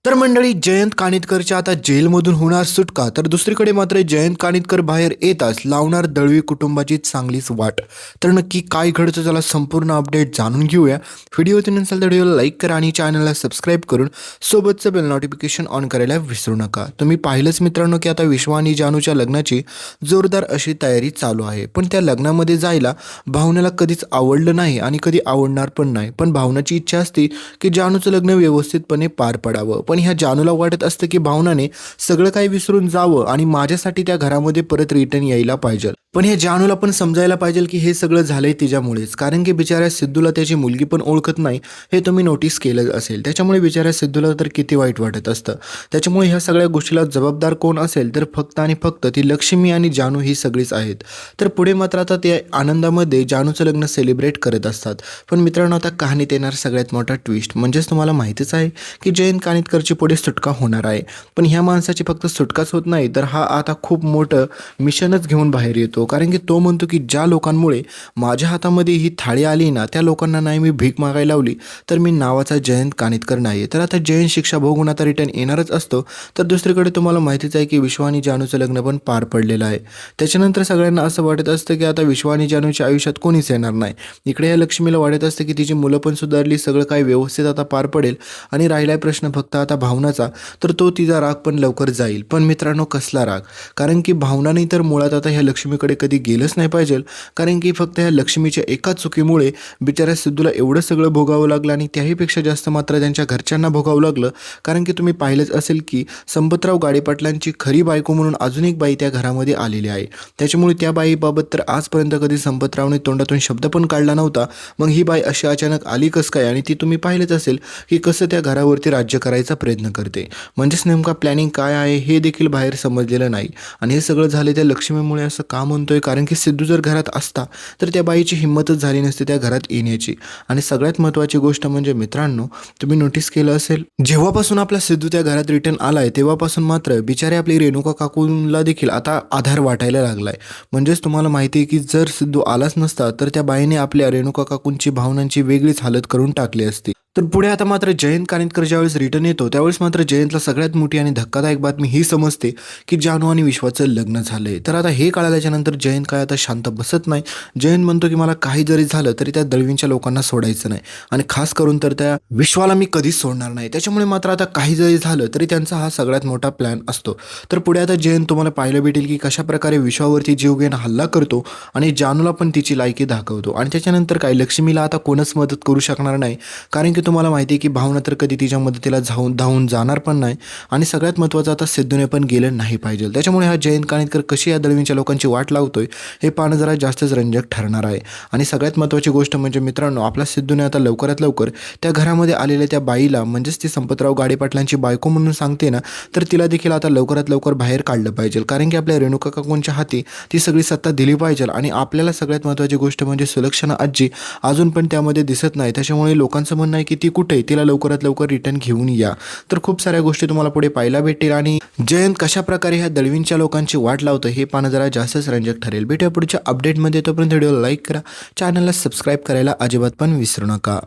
तर मंडळी, जयंत कानिटकरच्या आता जेलमधून होणार सुटका, तर दुसरीकडे मात्र जयंत कानिटकर बाहेर येताच लावणार दळवी कुटुंबाची चांगलीच वाट. तर नक्की काय घडतं त्याला संपूर्ण अपडेट जाणून घेऊया. व्हिडिओ नसेल तर व्हिडिओला लाईक करा आणि चॅनलला सबस्क्राईब करून सोबतचं बेल नोटिफिकेशन ऑन करायला विसरू नका. तुम्ही पाहिलंच मित्रांनो की आता विश्वा आणि जानूच्या लग्नाची जोरदार अशी तयारी चालू आहे, पण त्या लग्नामध्ये जायला भावनाला कधीच आवडलं नाही आणि कधी आवडणार पण नाही. पण भावनाची इच्छा असते की जानूचं लग्न व्यवस्थितपणे पार पडावं, पण ह्या जानूला वाटत असतं की भावनाने सगळं काही विसरून जावं आणि माझ्यासाठी त्या घरामध्ये परत रिटर्न यायला पाहिजे. पण हे जानूला पण समजायला पाहिजे की हे सगळं झालंय तिच्यामुळेच, कारण की बिचाऱ्या सिद्धूला त्याची मुलगी पण ओळखत नाही, हे तुम्ही नोटीस केलं असेल. त्याच्यामुळे बिचाऱ्या सिद्धूला तर किती वाईट वाटत असतं. त्याच्यामुळे ह्या सगळ्या गोष्टीला जबाबदार कोण असेल तर फक्त आणि फक्त ती लक्ष्मी आणि जानू ही सगळीच आहेत. तर पुढे मात्र आता ते आनंदामध्ये जानूचं लग्न सेलिब्रेट करत असतात. पण मित्रांनो, आता कहाणीत येणार सगळ्यात मोठा ट्विस्ट म्हणजेच तुम्हाला माहितीच आहे की जयंत कानिटकरची पुढे सुटका होणार आहे. पण ह्या माणसाची फक्त सुटकाच होत नाही, तर हा आता खूप मोठं मिशनच घेऊन बाहेर येतो. कारण की तो म्हणतो की ज्या लोकांमुळे माझ्या हातामध्ये ही थाळी आली ना, त्या लोकांना नाही मी भीक मागायला लावली तर मी नावाचा जयंत कानिटकर नाही. तर आता जयंत शिक्षा भोगून आता रिटर्न येणारच असतो. तर दुसरीकडे तुम्हाला माहितीच आहे की विश्वा आणि जानूचं लग्न पण पार पडलेलं आहे. त्याच्यानंतर सगळ्यांना असं वाटत असतं की आता विश्वा आणि जानूच्या आयुष्यात कोणीच येणार नाही. इकडे या लक्ष्मीला वाटत असतं की तिची मुलं पण सुधारली, सगळं काही व्यवस्थित आता पार पडेल आणि राहिलाय प्रश्न फक्त आता भावनाचा, तर तो तिचा राग पण लवकर जाईल. पण मित्रांनो, कसला राग? कारण की भावनाने तर मुळात आता ह्या लक्ष्मीकडे कधी गेलंच नाही पाहिजे, कारण की फक्त ह्या लक्ष्मीच्या एका चुकीमुळे बिचाऱ्या सिद्धूला एवढं सगळं भोगावं लागलं आणि त्याहीपेक्षा जास्त मात्र त्यांच्या घरच्यांना भोगावं लागलं. कारण की तुम्ही पाहिलंच असेल की संपतराव गाडेपाटलांची खरी बायको म्हणून अजून एक बाई त्या घरामध्ये आलेली आहे. त्याच्यामुळे त्या बाईबाबत तर आजपर्यंत कधी संपतरावने तोंडातून शब्द पण काढला नव्हता. मग ही बाई अशी अचानक आली कसं काय? आणि ती तुम्ही पाहिलंच असेल की कसं त्या घरावरती राज्य करायचा प्रयत्न करते. म्हणजेच नेमका प्लॅनिंग काय आहे हे देखील बाहेर समजलेलं नाही. आणि हे सगळं झाले त्या लक्ष्मीमुळे असं का म्हणतोय? कारण की सिद्धू जर घरात असता तर त्या बाईची हिंमतच झाली नसती त्या घरात येण्याची. आणि सगळ्यात महत्त्वाची गोष्ट म्हणजे मित्रांनो, तुम्ही नोटीस केलं असेल, जेव्हापासून आपला सिद्धू त्या घरात रिटर्न आलाय तेव्हापासून मात्र बिचारे आपली रेणुका काकूला देखील आता आधार वाटायला लागलाय. म्हणजेच तुम्हाला माहिती आहे की जर सिद्धू आलाच नसता तर त्या बाईने आपल्या रेणुका काकूंची भावनांची वेगळीच हालत करून टाकली असती. तर पुढे आता मात्र जयंत कानिटकर ज्यावेळेस रिटर्न येतो त्यावेळेस मात्र जयंतला सगळ्यात मोठी आणि धक्कादायक बातमी ही समजते की जानू आणि विश्वाचं लग्न झालंय. तर आता हे कळाल्याच्यानंतर जयंत काय आता शांत बसत नाही. जयंत म्हणतो की मला काही जरी झालं तरी त्या दळवींच्या लोकांना सोडायचं नाही आणि खास करून तर त्या विश्वाला मी कधीच सोडणार नाही. त्याच्यामुळे मात्र आता काही जरी झालं तरी त्यांचा हा सगळ्यात मोठा प्लॅन असतो. तर पुढे आता जयंत तुम्हाला पाहायला भेटेल की कशाप्रकारे विश्वावरती जीव घेऊन हल्ला करतो आणि जानूला पण तिची लायकी दाखवतो. आणि त्याच्यानंतर काय, लक्ष्मीला आता कोणच मदत करू शकणार नाही, कारण की तुम्हाला माहिती आहे की भावना तर कधी तिच्या मदतीला धावून जाणार पण नाही. आणि सगळ्यात महत्त्वाचं, आता सिद्धूने पण गेलं नाही पाहिजे. त्याच्यामुळे हा जयंत कानिटकर कशी या दळवींच्या लोकांची वाट लावतोय हे पाहणं जरा जास्तच रंजक ठरणार आहे. आणि सगळ्यात महत्त्वाची गोष्ट म्हणजे मित्रांनो, आपला सिद्धूने आता लवकरात लवकर त्या घरामध्ये आलेल्या त्या बाईला, म्हणजेच ती संपतराव गाडेपाटलांची बायको म्हणून सांगते ना, तर तिला देखील आता लवकरात लवकर बाहेर काढलं पाहिजे. कारण की आपल्या रेणुका काकूंच्या हाती ती सगळी सत्ता दिली पाहिजे. आणि आपल्याला सगळ्यात महत्त्वाची गोष्ट म्हणजे सुलक्षणा आजी अजून पण त्यामध्ये दिसत नाही. त्याच्यामुळे लोकांचं म्हणणं आहे की ती कुठे, तिला लवकरात लवकर रिटर्न घेऊन या. तर खूप साऱ्या गोष्टी तुम्हाला पुढे पाहायला भेटतील आणि जयंत कशा प्रकारे ह्या दळवींच्या लोकांची वाट लावतं हे पाहणं जरा जास्तच रंजक ठरेल. भेटूया पुढच्या अपडेटमध्ये. तोपर्यंत व्हिडिओला लाईक करा, चॅनलला सबस्क्राईब करायला अजिबात पण विसरू नका.